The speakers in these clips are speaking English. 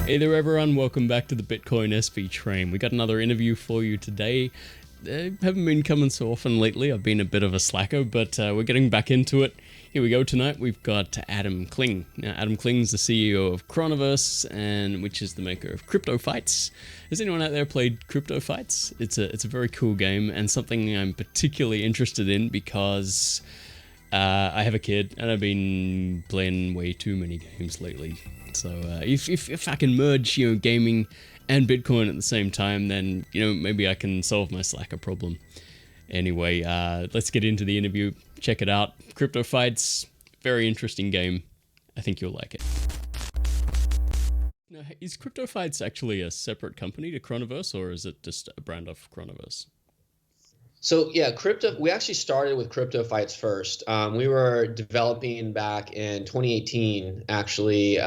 Hey there everyone, welcome back to the BitcoinSVtrain. We got another interview for you today. They haven't been coming so often lately, I've been a bit of a slacker, but we're getting back into it. Here we go tonight, we've got Adam Kling. Now Adam Kling's the CEO of Chronoverse, and which is the maker of CryptoFights. Has anyone out there played CryptoFights? It's a very cool game, and something I'm particularly interested in because I have a kid, and I've been playing way too many games lately. So if I can merge, gaming and Bitcoin at the same time, then, maybe I can solve my slacker problem. Anyway, let's get into the interview. Check it out. CryptoFights, very interesting game. I think you'll like it. Now, is CryptoFights actually a separate company to Chronoverse, or is it just a brand of Chronoverse? So yeah, we actually started with CryptoFights first. We were developing back in 2018, actually,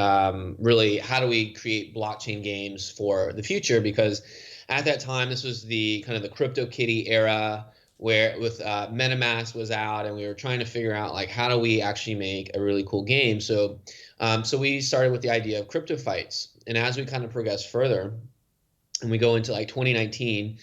really how do we create blockchain games for the future? Because at that time, this was the kind of the CryptoKitty era where with MetaMask was out, and we were trying to figure out like how do we actually make a really cool game. So, so we started with the idea of CryptoFights, and as we kind of progress further, and we go into like 2019.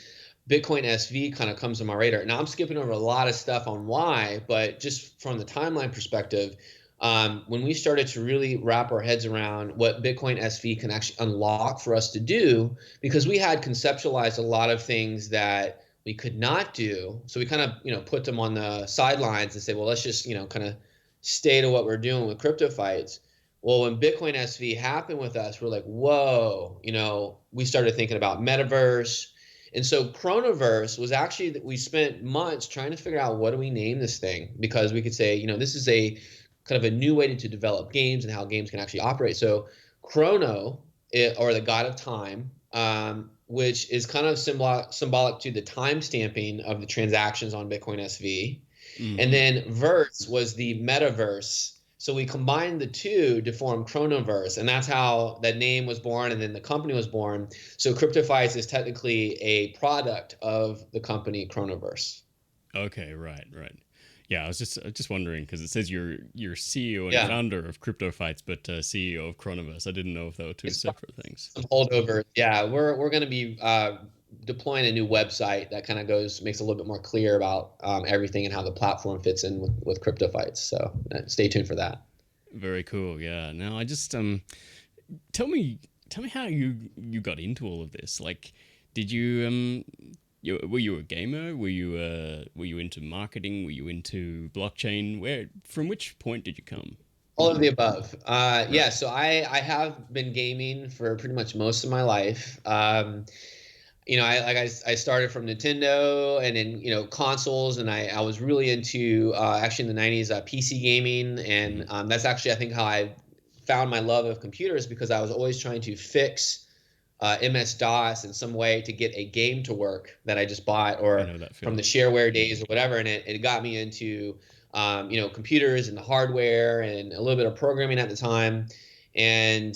BitcoinSV kind of comes to my radar. Now I'm skipping over a lot of stuff on why, but just from the timeline perspective, when we started to really wrap our heads around what BitcoinSV can actually unlock for us to do, because we had conceptualized a lot of things that we could not do. So we kind of, put them on the sidelines and say, well, let's just, kind of stay to what we're doing with CryptoFights. Well, when BitcoinSV happened with us, we're like, whoa, we started thinking about metaverse. And so Chronoverse was actually that we spent months trying to figure out what do we name this thing, because we could say, this is a kind of a new way to develop games and how games can actually operate. So Chrono, or the god of time, which is kind of symbolic to the time stamping of the transactions on BitcoinSV. Mm-hmm. And then verse was the metaverse. So we combined the two to form Chronoverse, and that's how that name was born, and then the company was born. So CryptoFights is technically a product of the company Chronoverse. Okay, right. Yeah, I was just wondering, because it says you're CEO and founder of CryptoFights, but CEO of Chronoverse. I didn't know if they were two separate things. Some holdover. Yeah, we're going to be deploying a new website that kind of makes it a little bit more clear about everything and how the platform fits in with CryptoFights. So stay tuned for that. Very cool. Yeah. Now I just tell me how you got into all of this. Like, did you were you a gamer? Were you into marketing? Were you into blockchain? From which point did you come? All of the above. Right. Yeah, so I have been gaming for pretty much most of my life. I started from Nintendo, and then consoles, and I was really into actually in the 90s PC gaming, and that's actually I think how I found my love of computers, because I was always trying to fix MS-DOS in some way to get a game to work that I just bought, or from the shareware days or whatever, and it got me into computers and the hardware and a little bit of programming at the time. And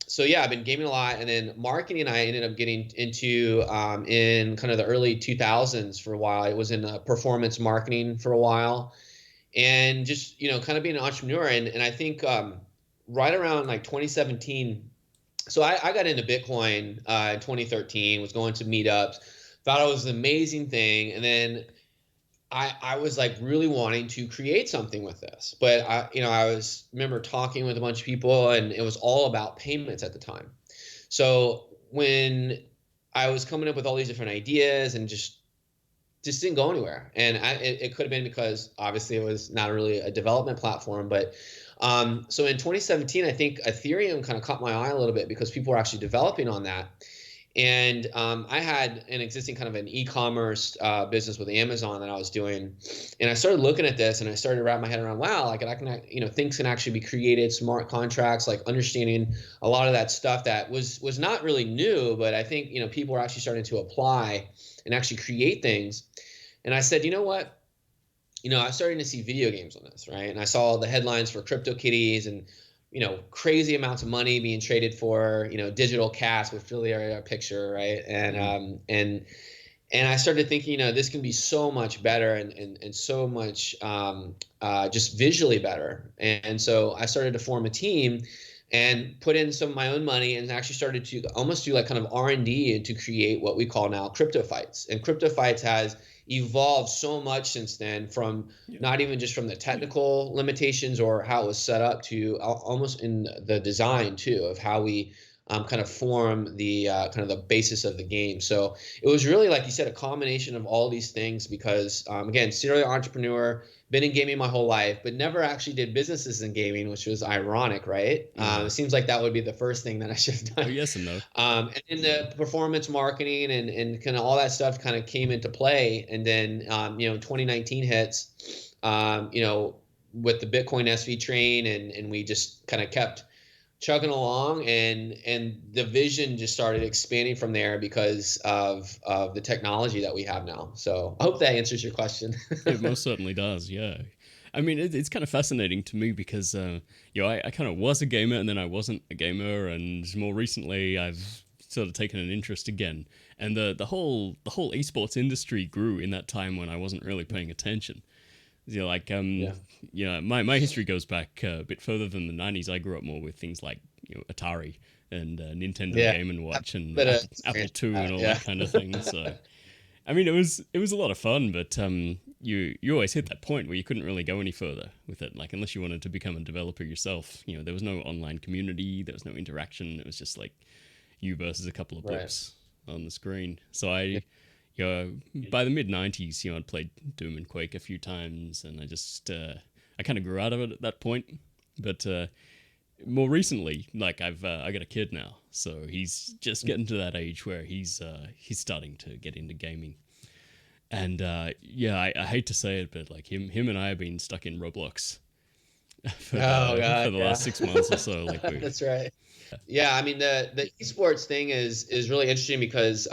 so yeah, I've been gaming a lot, and then marketing I ended up getting into in kind of the early 2000s for a while. It was in performance marketing for a while, and just kind of being an entrepreneur. And I think right around like 2017, so I got into Bitcoin in 2013, was going to meetups, thought it was an amazing thing, and then I was like really wanting to create something with this, but I remember talking with a bunch of people, and it was all about payments at the time. So when I was coming up with all these different ideas and just didn't go anywhere, and it could have been because obviously it was not really a development platform, but so in 2017, I think Ethereum kind of caught my eye a little bit because people were actually developing on that. And I had an existing kind of an e-commerce business with Amazon that I was doing, and I started looking at this, and I started to wrap my head around, wow, like I can, things can actually be created, smart contracts, like understanding a lot of that stuff that was not really new, but I think people are actually starting to apply and actually create things. And I said, you know what? I was starting to see video games on this, right? And I saw the headlines for CryptoKitties and crazy amounts of money being traded for, digital cats with really our picture, right? And and I started thinking, this can be so much better and so much just visually better. And so I started to form a team, and put in some of my own money and actually started to almost do like kind of R&D and to create what we call now CryptoFights. And CryptoFights has evolved so much since then, from not even just from the technical limitations or how it was set up to almost in the design too of how we kind of form the kind of the basis of the game. So it was really, like you said, a combination of all these things because, again, serial entrepreneur, been in gaming my whole life, but never actually did businesses in gaming, which was ironic, right? It seems like that would be the first thing that I should have done. Oh, yes and no. And then the performance marketing and kind of all that stuff kind of came into play. And then, 2019 hits, with the BitcoinSVtrain, and we just kind of kept chugging along, and the vision just started expanding from there because of the technology that we have now. So I hope that answers your question. It most certainly does, yeah. I mean, it's kind of fascinating to me because, I kind of was a gamer and then I wasn't a gamer, and more recently I've sort of taken an interest again. And the whole esports industry grew in that time when I wasn't really paying attention. My history goes back a bit further than the 90s. I grew up more with things like Atari and Nintendo Game & Watch and Apple II and all that kind of thing. So, I mean, it was a lot of fun, but you always hit that point where you couldn't really go any further with it, like unless you wanted to become a developer yourself. There was no online community, there was no interaction. It was just like you versus a couple of blips on the screen. So by the mid 90s, I'd played Doom and Quake a few times, and I just I kind of grew out of it at that point. But more recently, like I got a kid now, so he's just getting to that age where he's starting to get into gaming. And I hate to say it, but like him and I have been stuck in Roblox for the last 6 months or so. Like that's right. Yeah, I mean the esports thing is really interesting because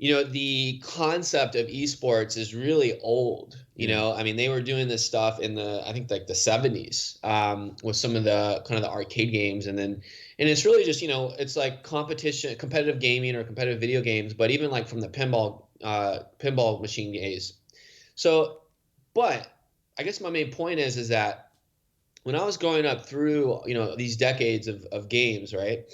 the concept of esports is really old. I mean, they were doing this stuff in I think like the 70s with some of the kind of the arcade games, and it's really just it's like competitive gaming or competitive video games, but even like from the pinball machine days. So, but I guess my main point is that when I was growing up through, these decades of games, right?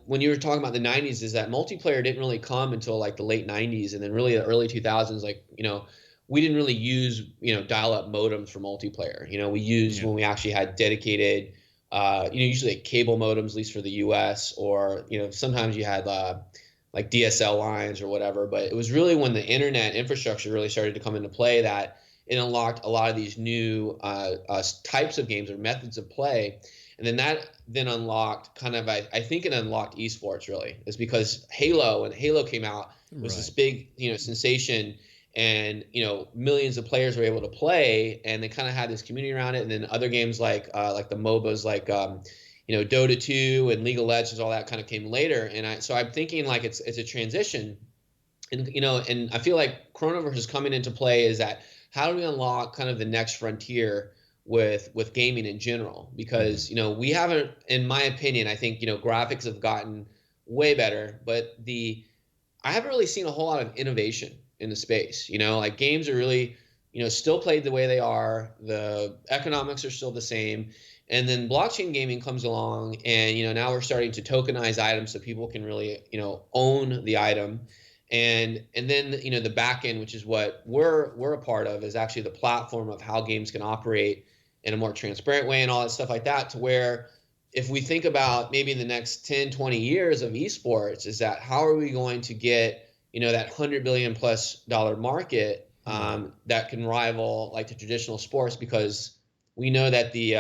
When you were talking about the 90s, is that multiplayer didn't really come until like the late 90s, and then really the early 2000s, like, we didn't really use, dial-up modems for multiplayer. We used when we actually had dedicated, usually like cable modems, at least for the US, or, sometimes you had like DSL lines or whatever. But it was really when the internet infrastructure really started to come into play that it unlocked a lot of these new types of games or methods of play. And then that unlocked kind of, I think it unlocked esports really. It's because when Halo came out, it was this big, sensation, and, millions of players were able to play, and they kind of had this community around it. And then other games like the MOBAs, like, Dota 2 and League of Legends, all that kind of came later. And so I'm thinking like it's a transition. And, and I feel like Chronoverse is coming into play is that how do we unlock kind of the next frontier with gaming in general? Because, we haven't, in my opinion, I think, graphics have gotten way better, but I haven't really seen a whole lot of innovation in the space. Like games are really, still played the way they are. The economics are still the same. And then blockchain gaming comes along, and, now we're starting to tokenize items so people can really, own the item. And then, the back end, which is what we're a part of, is actually the platform of how games can operate in a more transparent way and all that stuff like that, to where if we think about maybe in the next 10, 20 years of esports, is that how are we going to get, that $100 billion plus market that can rival like the traditional sports? Because we know that the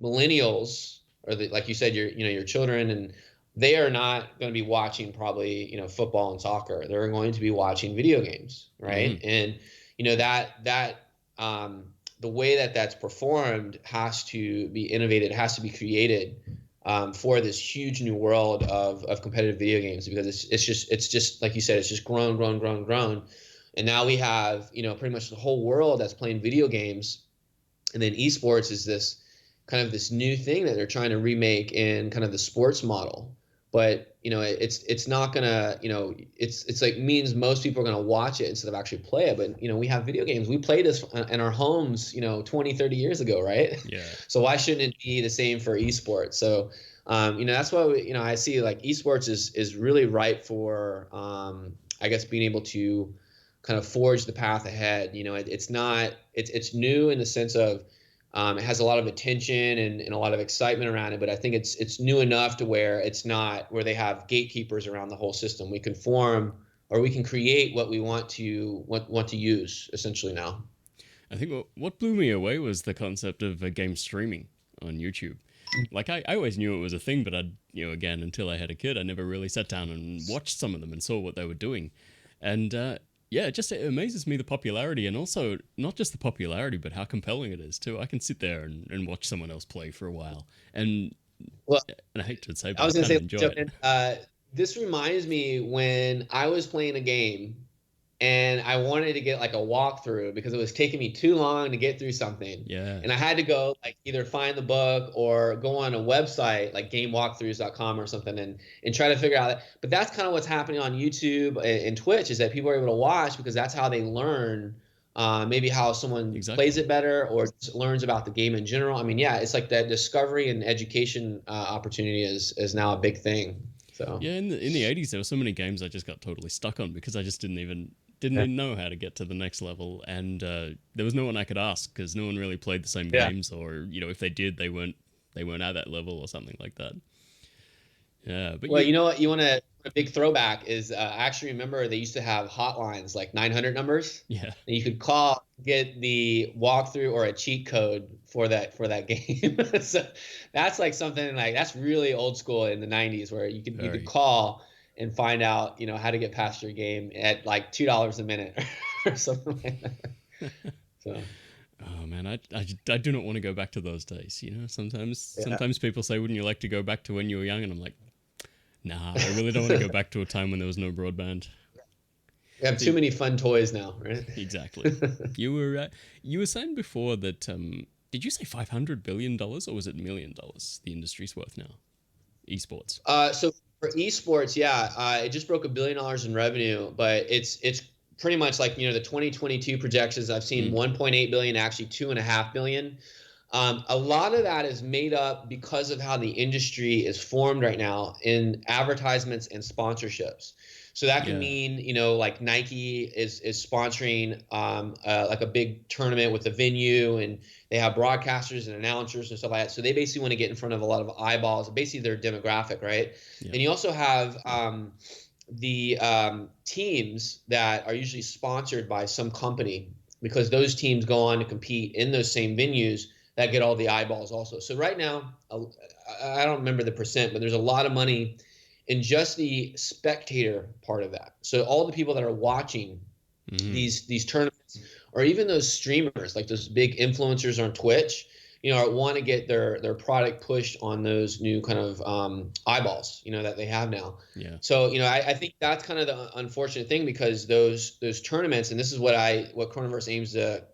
millennials, or like you said, your children, and they are not going to be watching probably, football and soccer. They're going to be watching video games, right? And, the way that that's performed has to be innovated, has to be created for this huge new world of competitive video games, because it's just like you said, it's just grown. And now we have, pretty much the whole world that's playing video games. And then esports is this kind of this new thing that they're trying to remake in kind of the sports model, but it's not gonna, it's like means most people are gonna watch it instead of actually play it. But we have video games. We played this in our homes 20, 30 years ago, right? Yeah. So why shouldn't it be the same for esports? So that's why I see like esports is really ripe for I guess being able to kind of forge the path ahead. It's new in the sense of it has a lot of attention and a lot of excitement around it, but I think it's new enough to where it's not where they have gatekeepers around the whole system. We can form or we can create what we want to use essentially now. I think what blew me away was the concept of game streaming on YouTube. Like I always knew it was a thing, but again, until I had a kid, I never really sat down and watched some of them and saw what they were doing. And yeah, it amazes me the popularity, and also not just the popularity, but how compelling it is too. I can sit there and watch someone else play for a while, and Well, I hate to say, but I was I gonna kind say, of enjoy it. this reminds me when I was playing a game and I wanted to get like a walkthrough because it was taking me too long to get through something. Yeah, And I had to go like either find the book or go on a website like gamewalkthroughs.com or something and try to figure out that. But that's kind of what's happening on YouTube and Twitch is that people are able to watch because that's how they learn maybe how someone plays exactly. it better or just learns about the game in general. I mean, yeah, it's like that discovery and education opportunity is now a big thing. So Yeah, in the 80s, there were so many games I just got totally stuck on because I just didn't even know how to get to the next level, and there was no one I could ask because no one really played the same yeah. games, or if they did, they weren't at that level or something like that. Yeah, but Well, you know what? You want a big throwback is I actually remember they used to have hotlines like 900 numbers yeah, that you could call, get the walkthrough or a cheat code for that game. So that's like something like that's really old school in the 90s where you could very. call and find out how to get past your game at like $2 a minute or something like that. So Oh man, I do not want to go back to those days. Sometimes yeah. sometimes people say, "Wouldn't you like to go back to when you were young?" And I'm like, nah, I really don't want to go back to a time when there was no broadband. We have too See, many fun toys now, right? exactly. You were saying before that did you say $500 billion or was it $1 million? The industry's worth now, esports. So for esports, yeah, it just broke $1 billion in revenue, but it's pretty much like the 2022 projections. I've seen Mm, 1.8 billion, actually 2.5 billion. A lot of that is made up because of how the industry is formed right now in advertisements and sponsorships. So that can yeah, mean, like Nike is sponsoring like a big tournament with a venue, and they have broadcasters and announcers and stuff like that. So they basically want to get in front of a lot of eyeballs, basically their demographic, right? yeah, And you also have the teams that are usually sponsored by some company because those teams go on to compete in those same venues that get all the eyeballs also. So right now, I don't remember the percent, but there's a lot of money in just the spectator part of that. So all the people that are watching mm, these tournaments, or even those streamers, like those big influencers on Twitch, want to get their product pushed on those new kind of eyeballs, that they have now. yeah, So I think that's kind of the unfortunate thing because those tournaments, and this is what Chronoverse aims to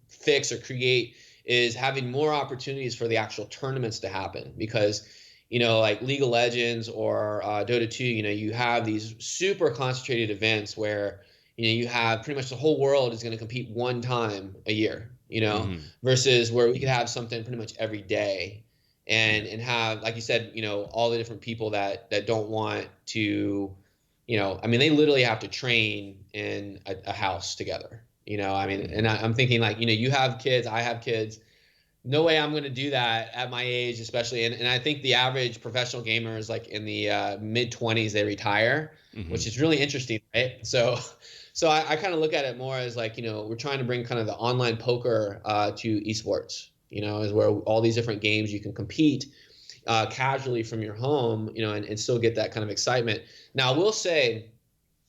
fix or create is having more opportunities for the actual tournaments to happen because like League of Legends or Dota 2, you have these super concentrated events where you have pretty much the whole world is going to compete one time a year, mm, versus where we could have something pretty much every day yeah, and have, like you said, all the different people that don't want to, I mean, they literally have to train in a house together. I mean, and mm, I'm thinking like, you have kids, I have kids. No way I'm going to do that at my age, especially. And I think the average professional gamer is like in the mid 20s, they retire, which mm, is really interesting, right? So I kind of look at it more as like, we're trying to bring kind of the online poker to esports, is where all these different games you can compete casually from your home, and still get that kind of excitement. Now, I will say,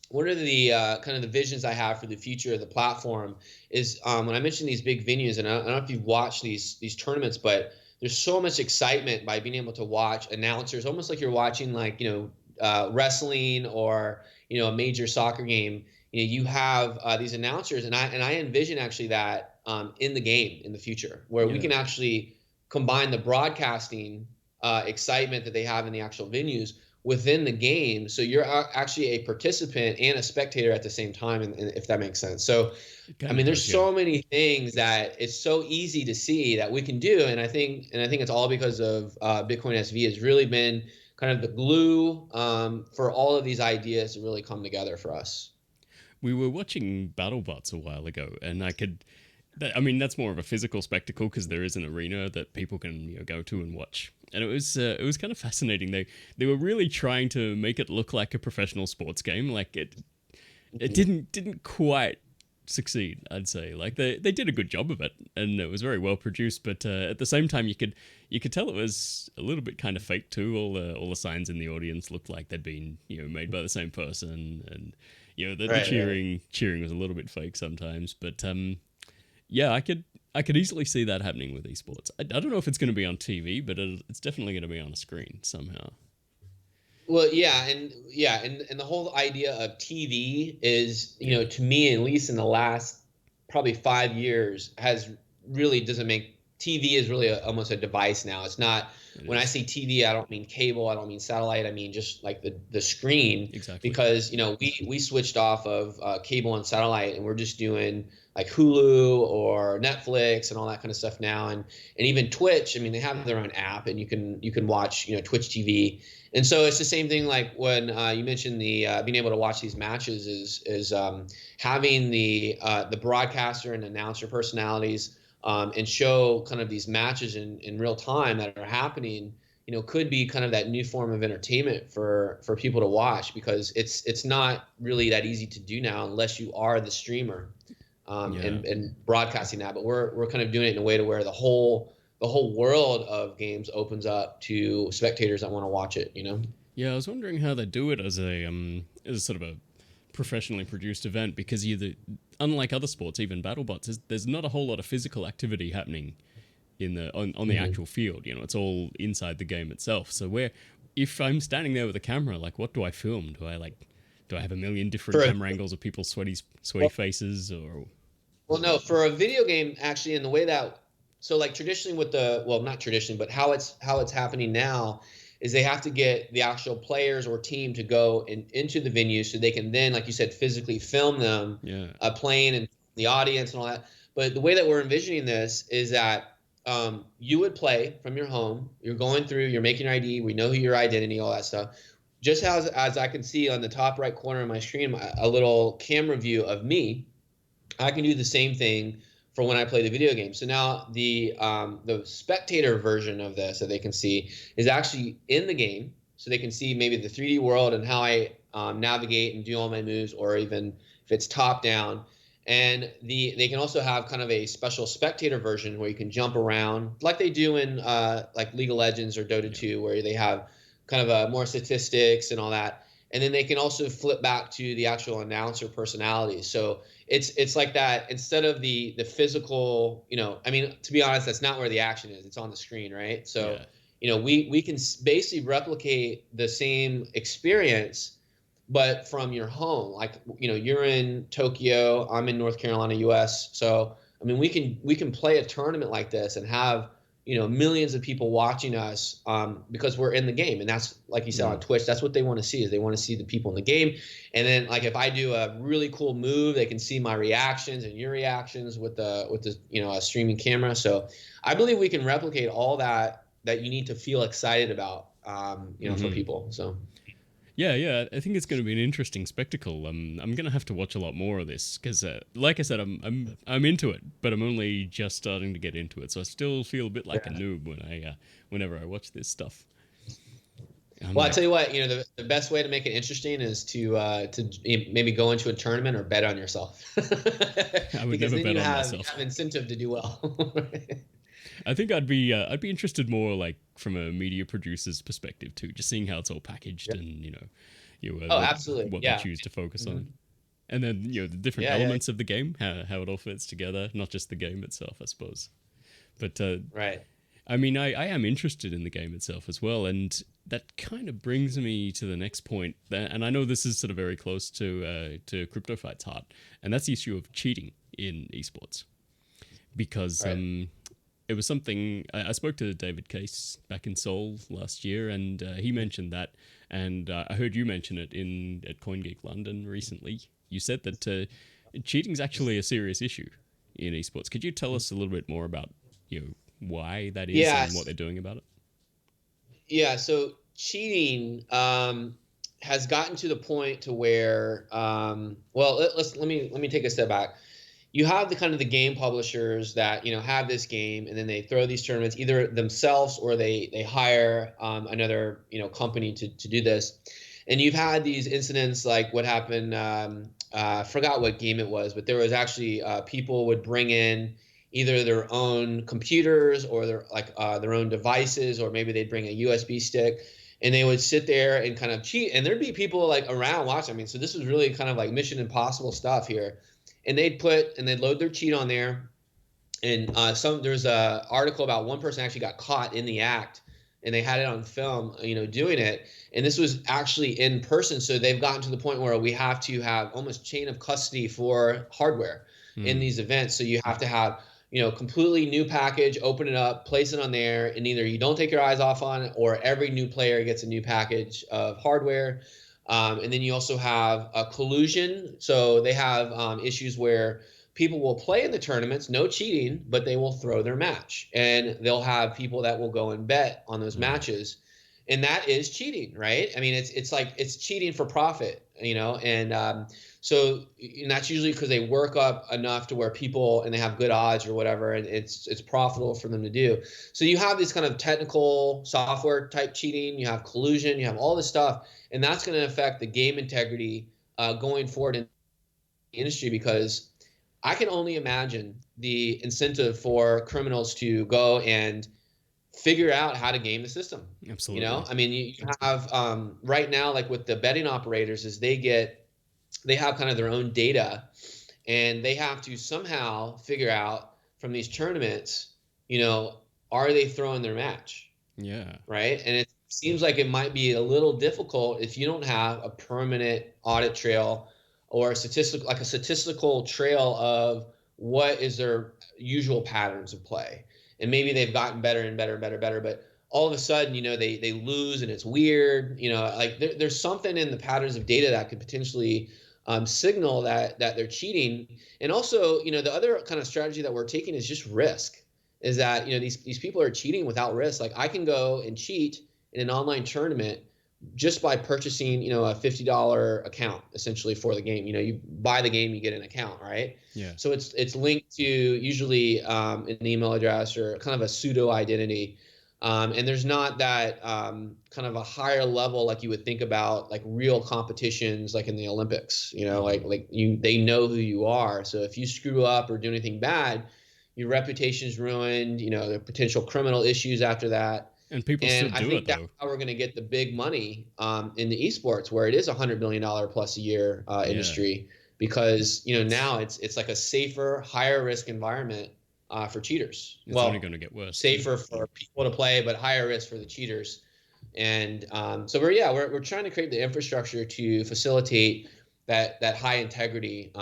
one of the kind of the visions I have for the future of the platform is when I mentioned these big venues, and I don't know if you've watched these tournaments, but there's so much excitement by being able to watch announcers, almost like you're watching like wrestling or a major soccer game. You have these announcers, and I envision actually that in the game in the future, where we yeah, can actually combine the broadcasting excitement that they have in the actual venues within the game. So you're actually a participant and a spectator at the same time, and if that makes sense. So, I mean, there's so many things that it's so easy to see that we can do, and I think it's all because of Bitcoin SV has really been kind of the glue for all of these ideas to really come together for us. We were watching BattleBots a while ago, and I mean, that's more of a physical spectacle because there is an arena that people can go to and watch. And it was kind of fascinating. They were really trying to make it look like a professional sports game. Like it didn't quite succeed, I'd say. Like they did a good job of it, and it was very well produced. But at the same time, you could tell it was a little bit kind of fake too. All the signs in the audience looked like they'd been made by the same person, and the cheering was a little bit fake sometimes. But yeah, I could easily see that happening with esports. I don't know if it's going to be on TV, but it's definitely going to be on a screen somehow. Well, and the whole idea of TV is, to me, at least in the last probably 5 years, has really doesn't make TV is really almost a device now. It's not. When I say TV, I don't mean cable, I don't mean satellite, I mean just like the screen. Exactly. Because we switched off of cable and satellite, and we're just doing like Hulu or Netflix and all that kind of stuff now, and even Twitch. I mean, they have their own app, and you can watch Twitch TV. And so it's the same thing like when you mentioned the being able to watch these matches is having the broadcaster and announcer personalities and show kind of these matches in real time that are happening, could be kind of that new form of entertainment for people to watch, because it's not really that easy to do now unless you are the streamer and broadcasting that. But we're kind of doing it in a way to where the whole world of games opens up to spectators that want to watch it. Yeah, I was wondering how they do it as a sort of a professionally produced event, because unlike other sports, even BattleBots, there's not a whole lot of physical activity happening on the actual field. It's all inside the game itself. So if I'm standing there with a camera, like, what do I film? Do I have a million different camera angles of people's sweaty faces, or? Well, no, for a video game, actually, in the way that, so like traditionally not traditionally, but how it's happening now is they have to get the actual players or team to go into the venue so they can then, like you said, physically film them playing and the audience and all that. But the way that we're envisioning this is that you would play from your home. You're going through, you're making your ID. We know who your identity, all that stuff. Just as I can see on the top right corner of my screen, a little camera view of me, I can do the same thing for when I play the video game. So now the spectator version of this that they can see is actually in the game, so they can see maybe the 3D world and how I navigate and do all my moves, or even if it's top down. And they can also have kind of a special spectator version where you can jump around like they do in like League of Legends or Dota 2, where they have kind of more statistics and all that. And then they can also flip back to the actual announcer personalities. So it's like that, instead of the physical, I mean, to be honest, that's not where the action is. It's on the screen, right? So, we can basically replicate the same experience, but from your home. Like, you're in Tokyo, I'm in North Carolina, US. So, I mean, we can play a tournament like this and have millions of people watching us because we're in the game. And that's, like you said, on Twitch, that's what they want to see, is they want to see the people in the game. And then, like, if I do a really cool move, they can see my reactions and your reactions with the a streaming camera. So I believe we can replicate all that you need to feel excited about, for people. So. Yeah, I think it's going to be an interesting spectacle. I'm going to have to watch a lot more of this because, like I said, I'm into it, but I'm only just starting to get into it, so I still feel a bit like a noob whenever I watch this stuff. Well, I tell you what, the best way to make it interesting is to maybe go into a tournament or bet on yourself. I would never bet on myself. You have incentive to do well. I think I'd be interested more like from a media producer's perspective too, just seeing how it's all packaged and absolutely, what they choose to focus on, and then the different elements of the game, how it all fits together, not just the game itself, I suppose. But right. I mean, I am interested in the game itself as well, and that kind of brings me to the next point. And I know this is sort of very close to CryptoFights' heart, and that's the issue of cheating in esports, because it was something I spoke to David Case back in Seoul last year, and he mentioned that, and I heard you mention it in at CoinGeek London recently. You said that cheating is actually a serious issue in esports. Could you tell us a little bit more about why that is and what Yes. they're doing about it? Yeah. So cheating has gotten to the point to where, well, let me take a step back. You have the kind of the game publishers that have this game, and then they throw these tournaments either themselves or they hire another company to do this. And you've had these incidents like what happened. I forgot what game it was, but there was actually people would bring in either their own computers or their own devices, or maybe they'd bring a USB stick, and they would sit there and kind of cheat. And there'd be people like around watching. I mean, so this was really kind of like Mission Impossible stuff here. And they'd load their cheat on there. And there's a article about one person actually got caught in the act, and they had it on film, doing it. And this was actually in person. So they've gotten to the point where we have to have almost chain of custody for hardware in these events. So you have to have, completely new package, open it up, place it on there, and either you don't take your eyes off on it, or every new player gets a new package of hardware. And then you also have a collusion. So they have issues where people will play in the tournaments, no cheating, but they will throw their match, and they'll have people that will go and bet on those matches, and that is cheating, right? I mean, it's like it's cheating for profit, and so and that's usually because they work up enough to where people and they have good odds or whatever, and it's profitable for them to do. So you have this kind of technical software type cheating, you have collusion, you have all this stuff, and that's going to affect the game integrity going forward in the industry, because I can only imagine the incentive for criminals to go and figure out how to game the system. Absolutely. I mean, you have right now, like with the betting operators, is they have kind of their own data, and they have to somehow figure out from these tournaments, are they throwing their match? Yeah. Right. And it seems like it might be a little difficult if you don't have a permanent audit trail or a statistical trail of what is their usual patterns of play. And maybe they've gotten better and better and better and better, but all of a sudden, they lose and it's weird. Like there's something in the patterns of data that could potentially signal that they're cheating. And also, the other kind of strategy that we're taking is just risk. Is that these people are cheating without risk. Like I can go and cheat in an online tournament just by purchasing a $50 account essentially for the game. You buy the game, you get an account, right? Yeah. So it's linked to usually an email address or kind of a pseudo identity. And there's not that kind of a higher level like you would think about like real competitions like in the Olympics. They know who you are. So if you screw up or do anything bad, your reputation's ruined. There are potential criminal issues after that. And people still do it, though. That's how we're going to get the big money in the esports, where it is $100 million plus a year industry, because now it's like a safer, higher risk environment for cheaters. It's only going to get worse. Safer for people to play, but higher risk for the cheaters. And so we're trying to create the infrastructure to facilitate that high integrity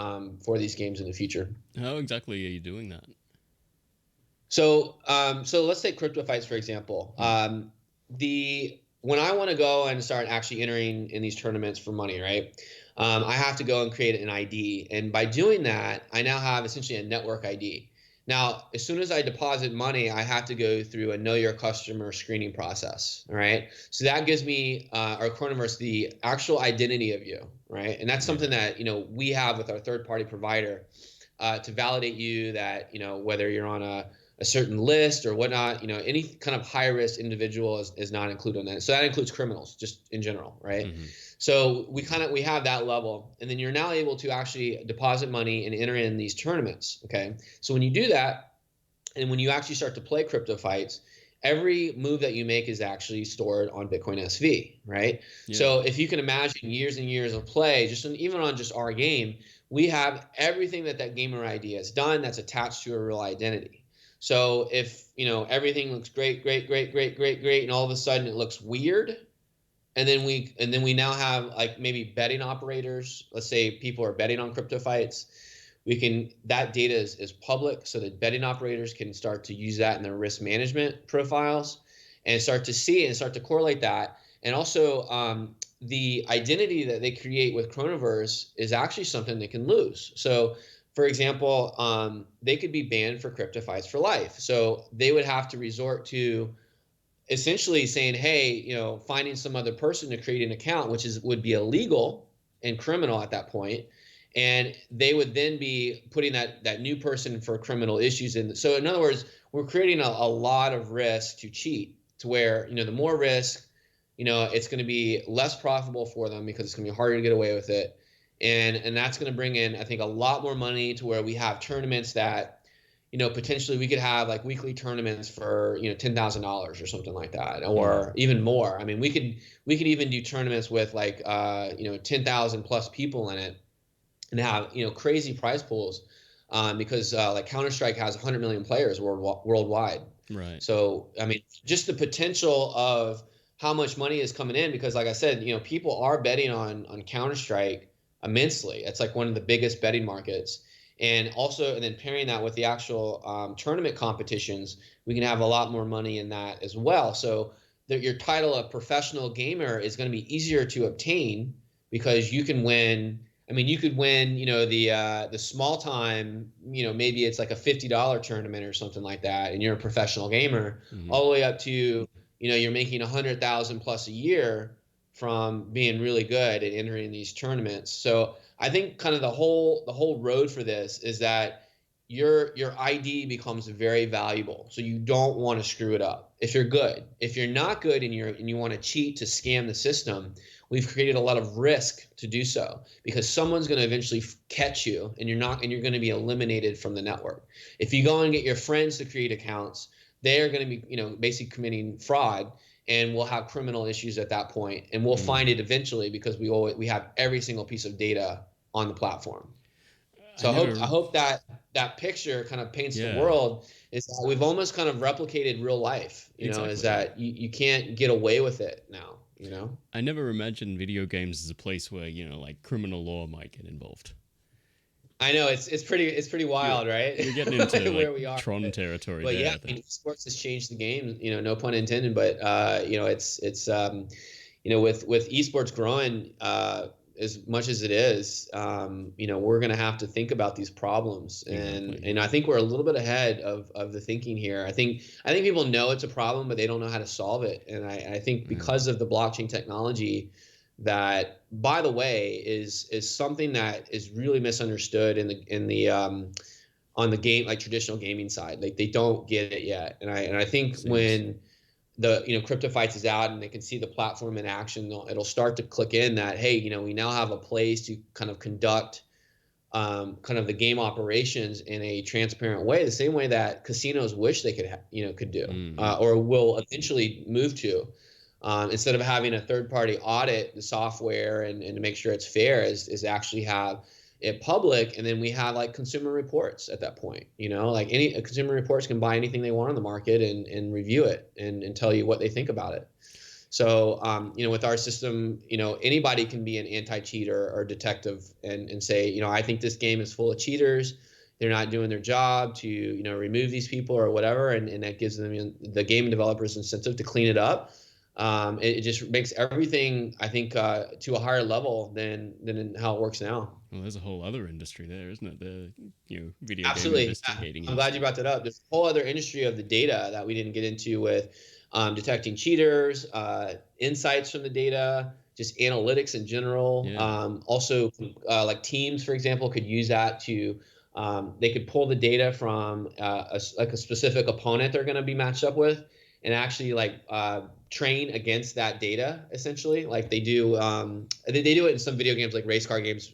for these games in the future. How exactly are you doing that? So let's take CryptoFights, for example. When I want to go and start actually entering in these tournaments for money, right? I have to go and create an ID. And by doing that, I now have essentially a network ID. Now, as soon as I deposit money, I have to go through a know your customer screening process, all right? So that gives me, our Chronoverse, the actual identity of you, right? And that's something that, we have with our third-party provider to validate you that, whether you're on a certain list or whatnot, any kind of high risk individual is not included in that. So that includes criminals just in general, right? Mm-hmm. So we have that level, and then you're now able to actually deposit money and enter in these tournaments. Okay. So when you do that, and when you actually start to play CryptoFights, every move that you make is actually stored on BitcoinSV, right? Yeah. So if you can imagine years and years of play, even on just our game, we have everything that gamer ID has done that's attached to a real identity. So if, everything looks great, and all of a sudden it looks weird, and then we now have like maybe betting operators, let's say people are betting on CryptoFights, that data is public, so that betting operators can start to use that in their risk management profiles and start to see and start to correlate that. And also, the identity that they create with Chronoverse is actually something they can lose. So, for example, they could be banned for CryptoFights for life. So they would have to resort to essentially saying, hey, finding some other person to create an account, which would be illegal and criminal at that point. And they would then be putting that new person for criminal issues in. So in other words, we're creating a lot of risk to cheat, to where, the more risk, it's going to be less profitable for them because it's going to be harder to get away with it. And that's going to bring in, I think, a lot more money to where we have tournaments that, potentially we could have like weekly tournaments for, $10,000 or something like that, or even more. I mean, we could even do tournaments with like, 10,000 plus people in it and have, crazy prize pools, because like Counter-Strike has 100 million players worldwide. Right. So, I mean, just the potential of how much money is coming in, because like I said, people are betting on Counter-Strike immensely. It's like one of the biggest betting markets. And then pairing that with the actual tournament competitions, we can have a lot more money in that as well. So your title of professional gamer is going to be easier to obtain because you can win. I mean, you could win, the small time, maybe it's like a $50 tournament or something like that, and you're a professional gamer, all the way up to, you're making 100,000 plus a year from being really good at entering these tournaments. So I think kind of the whole road for this is that your ID becomes very valuable. So you don't want to screw it up if you're good. If you're not good and you want to cheat to scam the system, we've created a lot of risk to do so because someone's going to eventually catch you and you're going to be eliminated from the network. If you go and get your friends to create accounts, they are going to be, basically committing fraud, and we'll have criminal issues at that point, and we'll find it eventually because we have every single piece of data on the platform. So I hope that picture kind of paints the world, is that we've almost kind of replicated real life, exactly. Is that you can't get away with it now, I never imagined video games as a place where, like criminal law might get involved. I know it's pretty wild, right? We're getting into where like we are. Tron territory. But there, yeah, I mean, sports has changed the game, no pun intended, but it's with esports growing as much as it is, we're going to have to think about these problems. And I think we're a little bit ahead of the thinking here. I think people know it's a problem, but they don't know how to solve it. And I think because of the blockchain technology, that, by the way, is something that is really misunderstood in the on the game, like traditional gaming side. Like they don't get it yet. And I think when the CryptoFights is out and they can see the platform in action, it'll start to click in that, hey, we now have a place to kind of conduct kind of the game operations in a transparent way, the same way that casinos wish they could do, or will eventually move to. Instead of having a third party audit the software and to make sure it's fair, is actually have it public, and then we have like consumer reports at that point. Like any consumer reports can buy anything they want on the market and review it and tell you what they think about it. So with our system, anybody can be an anti-cheater or detective and say, I think this game is full of cheaters. They're not doing their job to remove these people or whatever, and that gives them the game developers incentive to clean it up. It just makes everything, I think, to a higher level than how it works now. Well, there's a whole other industry there, isn't it? The video Absolutely. game investigating. I'm glad you brought that up. There's a whole other industry of the data that we didn't get into with detecting cheaters, insights from the data, just analytics in general. Also, like teams, for example, could use that to they could pull the data from a specific opponent they're going to be matched up with, and actually train against that data, essentially, like they do. They do it in some video games, like race car games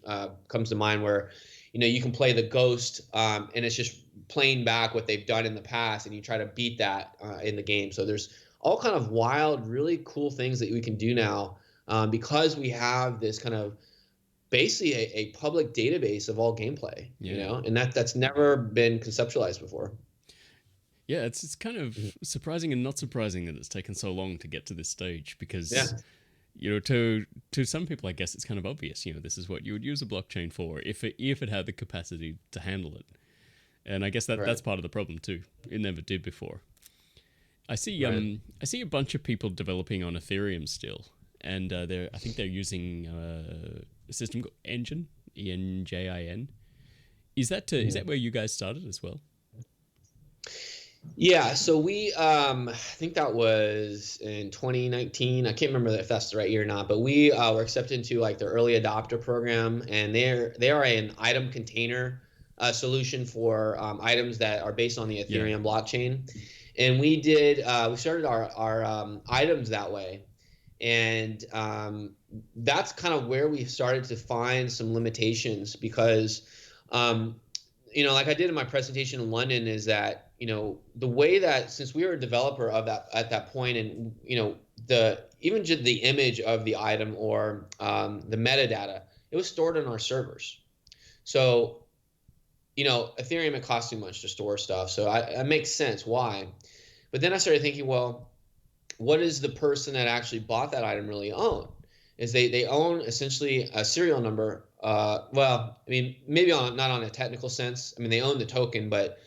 comes to mind, where you can play the ghost, and it's just playing back what they've done in the past, and you try to beat that in the game. So there's all kind of wild, really cool things that we can do now, because we have this kind of basically a public database of all gameplay, and that's never been conceptualized before. Yeah, it's kind of surprising and not surprising that it's taken so long to get to this stage, because To some people, I guess it's kind of obvious. This is what you would use a blockchain for if it had the capacity to handle it. And I guess that's Right. part of the problem too. It never did before. Right. I see a bunch of people developing on Ethereum still, and I think they're using a system called Engine, ENJIN. Is that where you guys started as well? Yeah, so we I think that was in 2019. I can't remember if that's the right year or not, but we were accepted into like the early adopter program, and they are an item container solution for items that are based on the Yeah. Ethereum blockchain. And we started our items that way, and that's kind of where we started to find some limitations because um, like I did in my presentation in London, is that the way that, since we were a developer of that at that point, and the even just the image of the item or the metadata, it was stored on our servers. So Ethereum, it costs too much to store stuff, so it makes sense why. But then I started thinking, well, what does the person that actually bought that item really own? Is they own essentially a serial number. Well, I mean, maybe not on a technical sense. I mean, they own the token, but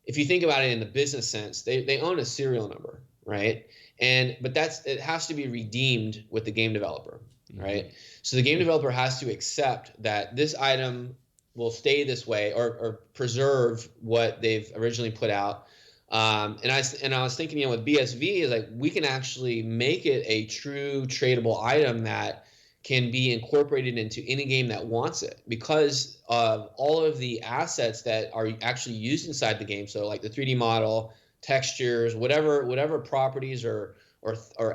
if you think about it in the business sense, they own a serial number, right? But it has to be redeemed with the game developer, right? So the game developer has to accept that this item will stay this way, or preserve what they've originally put out. And I was thinking, with BSV, is like we can actually make it a true tradable item that can be incorporated into any game that wants it, because of all of the assets that are actually used inside the game. So like the 3D model, textures, whatever properties or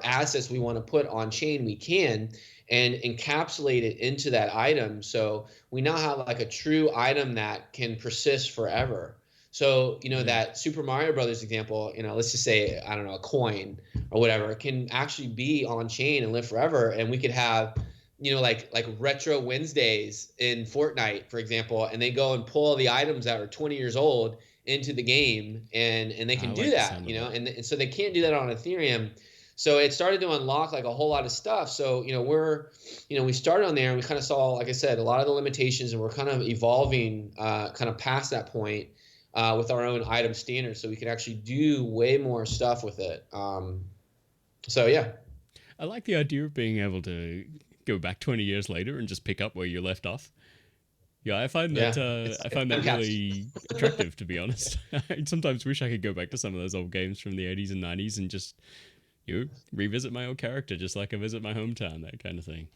assets we want to put on chain, we can, and encapsulate it into that item. So we now have like a true item that can persist forever. So, that Super Mario Brothers example, let's just say, I don't know, a coin or whatever, can actually be on chain and live forever. And we could have, like retro Wednesdays in Fortnite, for example, and they go and pull the items that are 20 years old into the game, and they I can do like the that, sound of it. and so they can't do that on Ethereum. So it started to unlock like a whole lot of stuff. So, we started on there, and we kind of saw, like I said, a lot of the limitations, and we're kind of evolving kind of past that point with our own item standards, so we can actually do way more stuff with it. So yeah. I like the idea of being able to go back 20 years later and just pick up where you left off. Yeah, Yeah, I it's find time that capsule. really attractive, to be honest. I sometimes wish I could go back to some of those old games from the 80s and 90s and just revisit my old character, just like I visit my hometown, that kind of thing.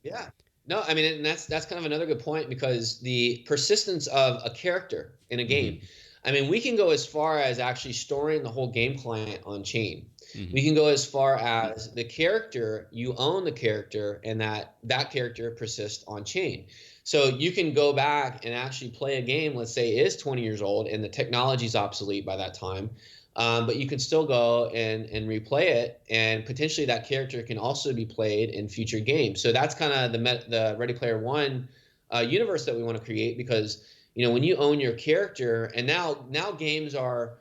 Yeah. No, I mean, and that's kind of another good point, because the persistence of a character in a game. Mm-hmm. I mean, we can go as far as actually storing the whole game client on chain. Mm-hmm. We can go as far as the character, you own the character, and that character persists on chain. So you can go back and actually play a game, let's say it is 20 years old and the technology is obsolete by that time. But you can still go and replay it, and potentially that character can also be played in future games. So that's kind of the Ready Player One universe that we want to create, because when you own your character, and now games are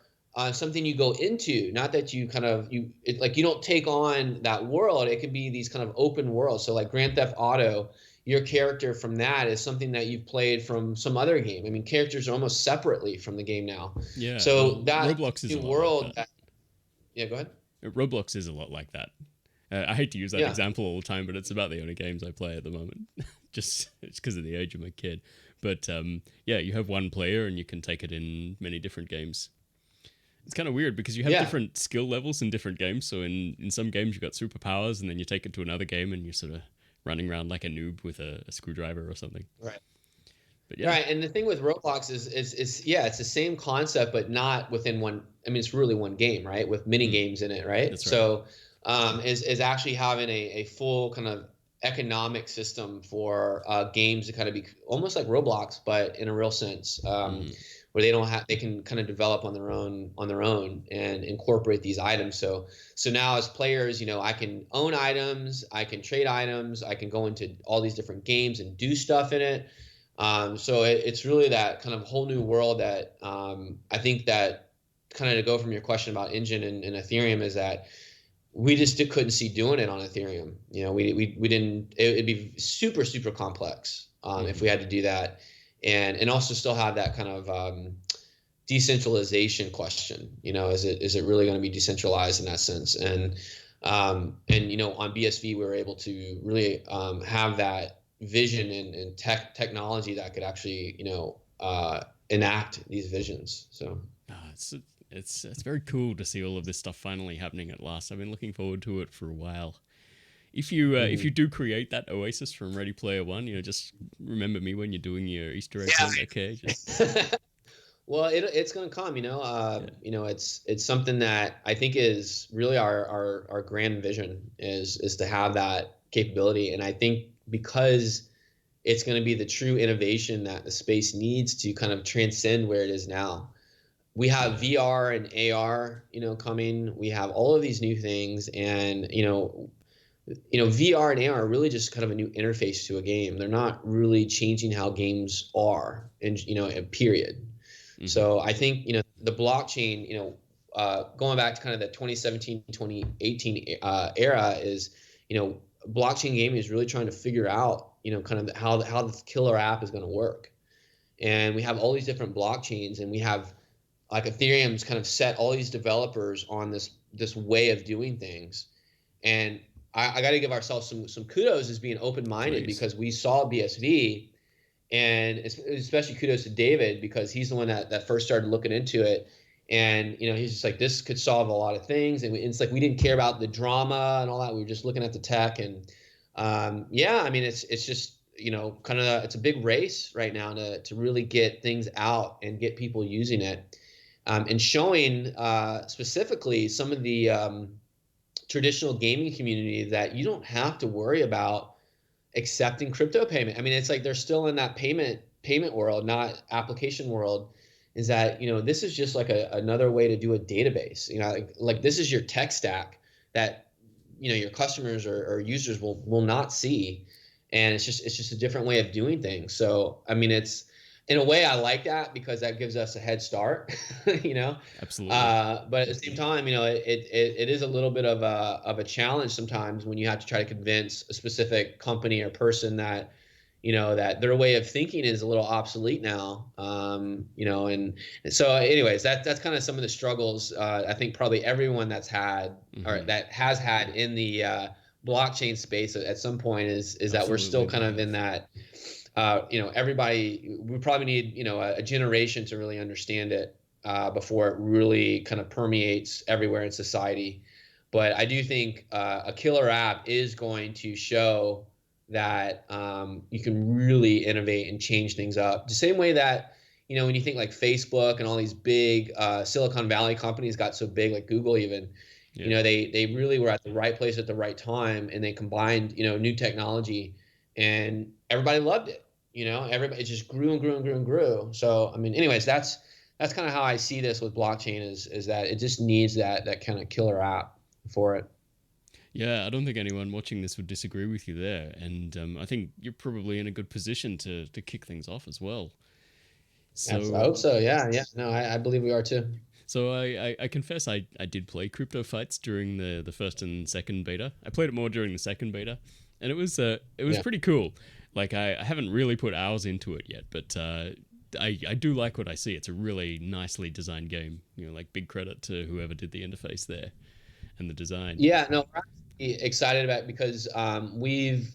something you go into, not that you kind of like you don't take on that world. It could be these kind of open worlds. So like Grand Theft Auto, your character from that is something that you've played from some other game. I mean, characters are almost separately from the game now. Yeah, So well, that Roblox is a new lot like world. that. Yeah, go ahead. Roblox is a lot like that. I hate to use that Yeah, example all the time, but it's about the only games I play at the moment. Just it's because of the age of my kid. But yeah, you have one player and you can take it in many different games. It's kind of weird because you have yeah, different skill levels in different games. So in some games you've got superpowers, and then you take it to another game and you're sort of running around like a noob with a screwdriver or something. right. But yeah, Right, and the thing with Roblox is yeah, it's the same concept, but not within one. I mean, it's really one game, right? With mini games in it, right? that's right. So, is actually having a full kind of economic system for games to kind of be almost like Roblox, but in a real sense, Mm-hmm. where they can kind of develop on their own and incorporate these items. So now as players, I can own items, I can trade items, I can go into all these different games and do stuff in it. So it's really that kind of whole new world that I think that, kind of to go from your question about Engine and Ethereum, is that we just couldn't see doing it on Ethereum. You know, we didn't. It'd be super super complex if we had to do that, and also still have that kind of decentralization question. You know, is it really going to be decentralized in that sense? And you know, on BSV we were able to really have that vision and technology that could actually, you know, enact these visions. So it's very cool to see all of this stuff finally happening at last. I've been looking forward to it for a while. If you do create that oasis from Ready Player One, you know, just remember me when you're doing your Easter egg hunt, okay? Just well, it's going to come, you know. You know, it's something that I think is really our grand vision is to have that capability, and I think because it's going to be the true innovation that the space needs to kind of transcend where it is now. We have VR and AR, you know, coming. We have all of these new things, and VR and AR are really just kind of a new interface to a game. They're not really changing how games are, and period. So I think, the blockchain, going back to kind of the 2017, 2018 era is, blockchain gaming is really trying to figure out, kind of how the killer app is going to work. And we have all these different blockchains, and we have like Ethereum's kind of set all these developers on this way of doing things. And I got to give ourselves some kudos as being open-minded, because we saw BSV, and especially kudos to David, because he's the one that first started looking into it. And, he's just like, this could solve a lot of things. And it's like, we didn't care about the drama and all that. We were just looking at the tech. And yeah, I mean, it's just, kind of, it's a big race right now to really get things out and get people using it. And showing specifically some of the traditional gaming community that you don't have to worry about accepting crypto payment. I mean, it's like they're still in that payment world, not application world. Is that, this is just like another way to do a database. Like this is your tech stack that your customers or users will not see, and it's just a different way of doing things. So I mean, it's, in a way, I like that, because that gives us a head start. Absolutely. But at the same time, it is a little bit of a challenge sometimes when you have to try to convince a specific company or person that, that their way of thinking is a little obsolete now. And so anyways, that's kind of some of the struggles I think probably everyone that's had or that has had in the blockchain space at some point is that we're still kind of in that. Everybody, we probably need, a generation to really understand it before it really kind of permeates everywhere in society. But I do think a killer app is going to show that you can really innovate and change things up. The same way that, when you think like Facebook and all these big Silicon Valley companies got so big, like Google even, they really were at the right place at the right time, and they combined, new technology, and everybody loved it. Everybody, it just grew and grew and grew and grew. So, I mean, anyways, that's kind of how I see this with blockchain is that it just needs that kind of killer app for it. Yeah, I don't think anyone watching this would disagree with you there. And I think you're probably in a good position to kick things off as well. So I hope so. Yeah. No, I believe we are too. So I confess I did play CryptoFights during the first and second beta. I played it more during the second beta, and it was pretty cool. Like I haven't really put hours into it yet, but I do like what I see. It's a really nicely designed game. Like big credit to whoever did the interface there and the design. Yeah, no, we're actually excited about it because we've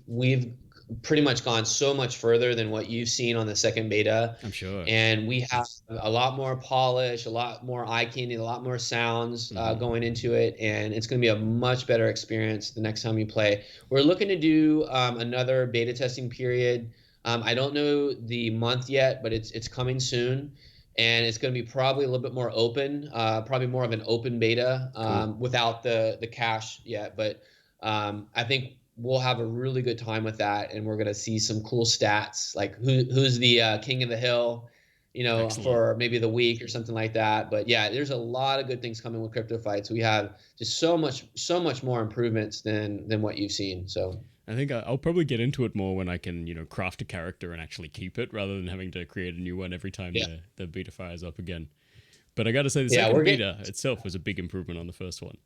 pretty much gone so much further than what you've seen on the second beta. I'm sure. And we have a lot more polish, a lot more eye candy, a lot more sounds going into it, and it's going to be a much better experience the next time you play. We're looking to do another beta testing period. I don't know the month yet, but it's coming soon. And it's going to be probably a little bit more open, probably more of an open beta without the cache yet. But I think we'll have a really good time with that, and we're going to see some cool stats, like who's the king of the hill, Excellent. for maybe the week or something like that. But yeah, there's a lot of good things coming with CryptoFights. We have just so much more improvements than what you've seen. So I think I'll probably get into it more when I can, craft a character and actually keep it rather than having to create a new one every time the beta fires up again. But I got to say, the second beta itself was a big improvement on the first one.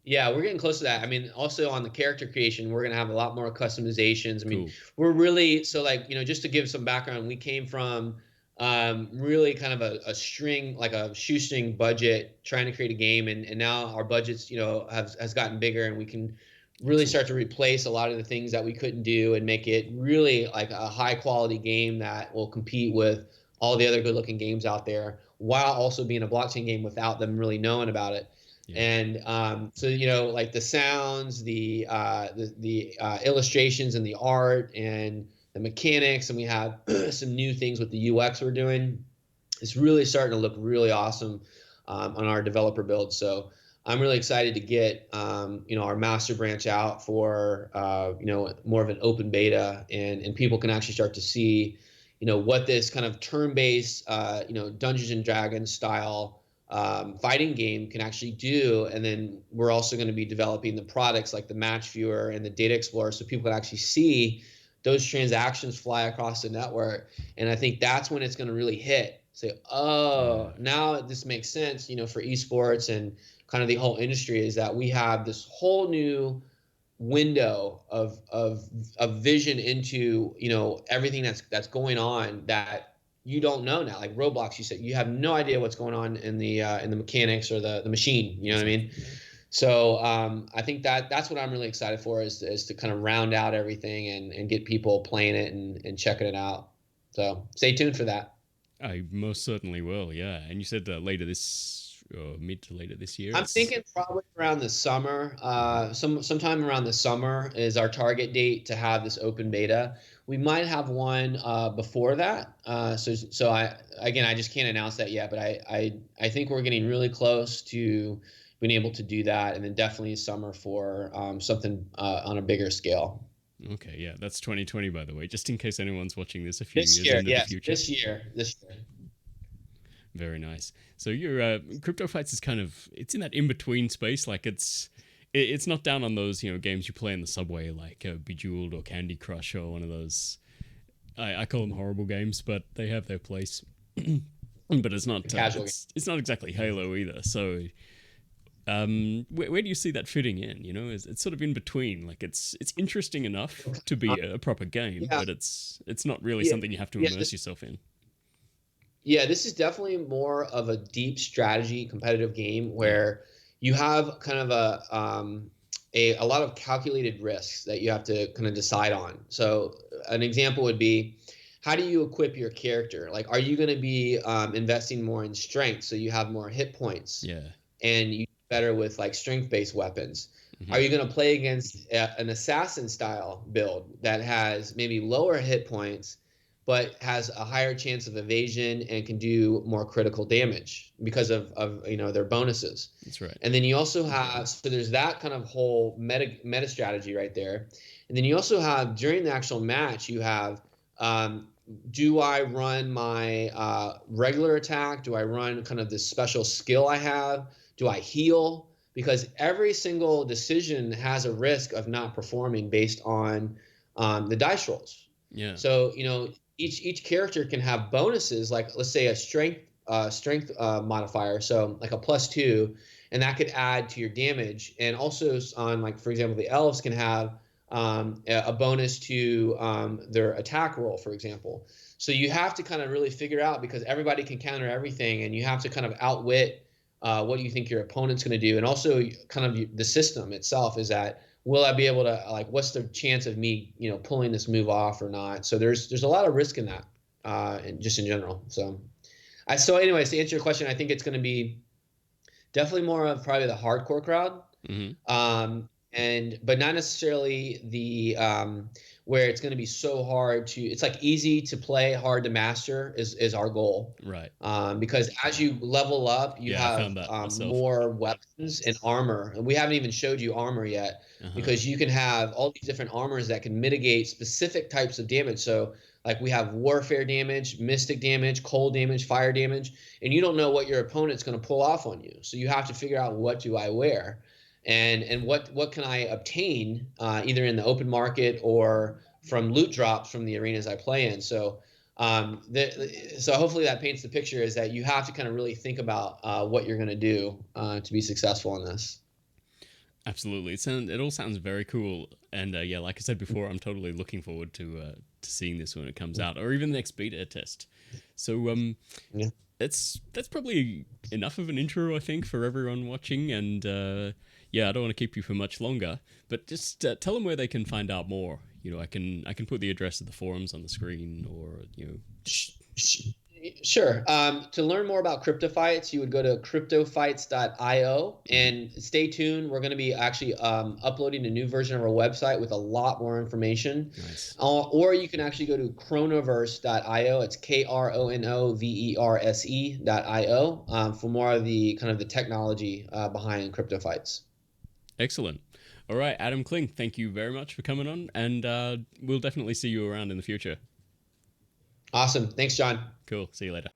Yeah, we're getting close to that. I mean, also on the character creation, we're gonna have a lot more customizations. I mean, Cool. we're really so like, just to give some background, we came from really kind of a string, like a shoestring budget, trying to create a game, and now our budgets, has gotten bigger, and we can really Excellent. start to replace a lot of the things that we couldn't do and make it really like a high quality game that will compete with all the other good looking games out there, while also being a blockchain game without them really knowing about it. Yeah. And so like the sounds, the illustrations and the art and the mechanics, and we have some new things with the UX we're doing. It's really starting to look really awesome on our developer build. So I'm really excited to get our master branch out for more of an open beta, and people can actually start to see what this kind of turn-based Dungeons and Dragons style fighting game can actually do. And then we're also going to be developing the products like the match viewer and the data explorer, so people can actually see those transactions fly across the network. And I think that's when it's going to really hit. Say, oh, now this makes sense, for esports and kind of the whole industry, is that we have this whole new window of vision into everything that's going on that you don't know now. Like Roblox, you said you have no idea what's going on in the mechanics or the machine. You know what I mean? Yeah. So I think that's what I'm really excited for, is to kind of round out everything and get people playing it and checking it out. So stay tuned for that. I most certainly will. Yeah. And you said later this, or mid to later this year. I'm thinking probably around the summer. Sometime around the summer is our target date to have this open beta. We might have one before that. So I just can't announce that yet, but I think we're getting really close to being able to do that, and then definitely summer for something on a bigger scale. Okay, yeah, that's 2020, by the way, just in case anyone's watching this a few This years year, into the yes, future. this year. Very nice. So your CryptoFights is kind of, it's in that in between space. Like it's not down on those games you play in the subway, like Bejeweled or Candy Crush or one of those. I call them horrible games, but they have their place. But it's not Casual. it's not exactly Halo either. So where do you see that fitting in? It's sort of in between. Like it's interesting enough to be a proper game, Yeah. but it's not really Yeah. something you have to immerse yourself in. Yeah, this is definitely more of a deep strategy competitive game where you have kind of a lot of calculated risks that you have to kind of decide on. So an example would be, how do you equip your character? Like, are you going to be investing more in strength so you have more hit points? Yeah. And you better with like strength-based weapons? Mm-hmm. Are you going to play against an assassin style build that has maybe lower hit points but has a higher chance of evasion and can do more critical damage because of their bonuses? That's right. And then you also have, so there's that kind of whole meta strategy right there. And then you also have, during the actual match, you have, do I run my regular attack? Do I run kind of this special skill I have? Do I heal? Because every single decision has a risk of not performing based on the dice rolls. Yeah. So each character can have bonuses, like let's say a strength modifier, so like a +2, and that could add to your damage. And also on, like, for example, the elves can have a bonus to their attack roll, for example. So you have to kind of really figure out, because everybody can counter everything, and you have to kind of outwit what you think your opponent's going to do. And also kind of the system itself is that, will I be able to, like, what's the chance of me, pulling this move off or not? So there's a lot of risk in that, and just in general. So anyways, to answer your question, I think it's going to be definitely more of probably the hardcore crowd. Mm-hmm. But not necessarily the where it's going to be so hard to, it's like easy to play, hard to master is our goal. Right. Because as you level up, you have more weapons and armor. And we haven't even showed you armor yet, because you can have all these different armors that can mitigate specific types of damage. So like we have warfare damage, mystic damage, cold damage, fire damage, and you don't know what your opponent's going to pull off on you. So you have to figure out, what do I wear? And what can I obtain either in the open market or from loot drops from the arenas I play in. So so hopefully that paints the picture, is that you have to kind of really think about what you're going to do to be successful in this. Absolutely. It all sounds very cool. And yeah, like I said before, I'm totally looking forward to seeing this when it comes out, or even the next beta test. So Yeah. that's probably enough of an intro, I think, for everyone watching. And yeah, I don't want to keep you for much longer, but just tell them where they can find out more. I can put the address of the forums on the screen, or Sure. To learn more about CryptoFights, you would go to CryptoFights.io and stay tuned. We're going to be actually uploading a new version of our website with a lot more information. Nice. Or you can actually go to Chronoverse.io. It's KRONOVERSE.io for more of the kind of the technology behind CryptoFights. Excellent. All right, Adam Kling, thank you very much for coming on, and we'll definitely see you around in the future. Awesome. Thanks, John. Cool. See you later.